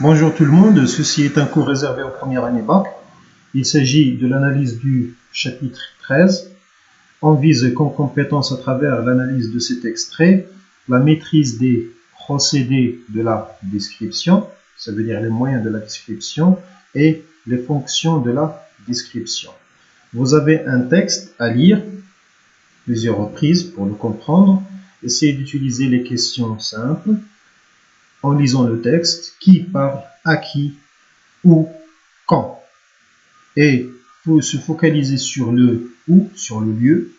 Bonjour tout le monde, ceci est un cours réservé aux premières années bac. Il s'agit de l'analyse du chapitre 13. On vise comme compétence à travers l'analyse de cet extrait la maîtrise des procédés de la description, ça veut dire les moyens de la description et les fonctions de la description. Vous avez un texte à lire plusieurs reprises pour le comprendre. Essayez d'utiliser les questions simples en lisant le texte, qui parle, à qui, où, quand. Et il faut se focaliser sur le où, sur le lieu,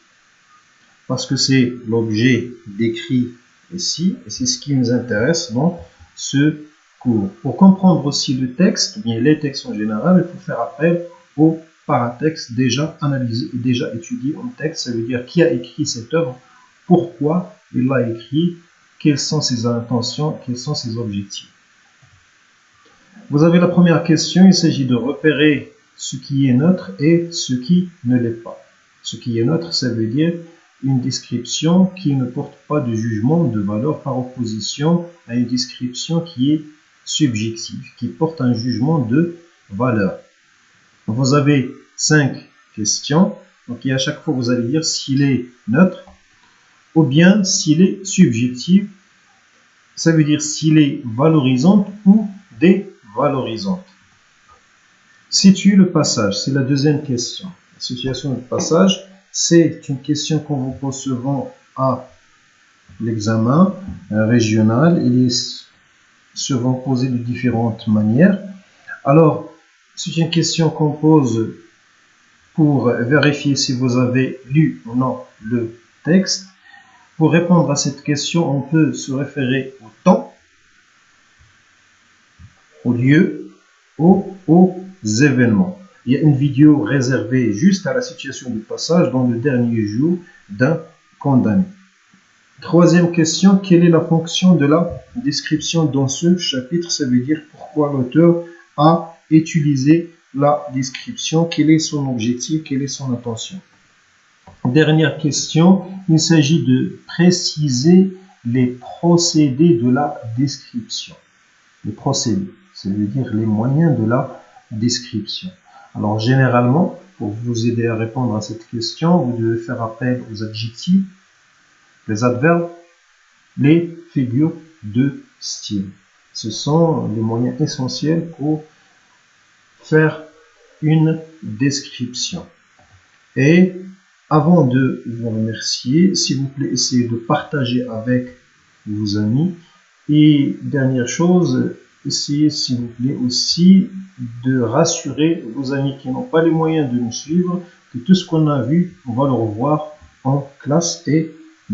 parce que c'est l'objet décrit ici, et c'est ce qui nous intéresse dans ce cours. Pour comprendre aussi le texte, bien les textes en général, il faut faire appel au paratexte déjà analysé et déjà étudié en texte. Ça veut dire qui a écrit cette œuvre, pourquoi il l'a écrit, quelles sont ses intentions, quels sont ses objectifs. Vous avez la première question, il s'agit de repérer ce qui est neutre et ce qui ne l'est pas. Ce qui est neutre, ça veut dire une description qui ne porte pas de jugement de valeur par opposition à une description qui est subjective, qui porte un jugement de valeur. Vous avez 5 questions, donc à chaque fois vous allez dire s'il est neutre ou bien s'il est subjectif, ça veut dire s'il est valorisant ou dévalorisante. Situe le passage, c'est la deuxième question. La situation du passage, c'est une question qu'on vous pose souvent à l'examen régional. Il est souvent posé de différentes manières. Alors, c'est une question qu'on pose pour vérifier si vous avez lu ou non le texte. Pour répondre à cette question, on peut se référer au temps, au lieu, aux événements. Il y a une vidéo réservée juste à la situation du passage dans le dernier jour d'un condamné. Troisième question, quelle est la fonction de la description dans ce chapitre? Ça veut dire pourquoi l'auteur a utilisé la description, quel est son objectif, quelle est son intention. Dernière question, il s'agit de préciser les procédés de la description. Les procédés, ça veut dire les moyens de la description. Alors généralement, pour vous aider à répondre à cette question, vous devez faire appel aux adjectifs, les adverbes, les figures de style. Ce sont les moyens essentiels pour faire une description. Et avant de vous remercier, s'il vous plaît, essayez de partager avec vos amis. Et dernière chose, essayez s'il vous plaît aussi de rassurer vos amis qui n'ont pas les moyens de nous suivre, que tout ce qu'on a vu, on va le revoir en classe et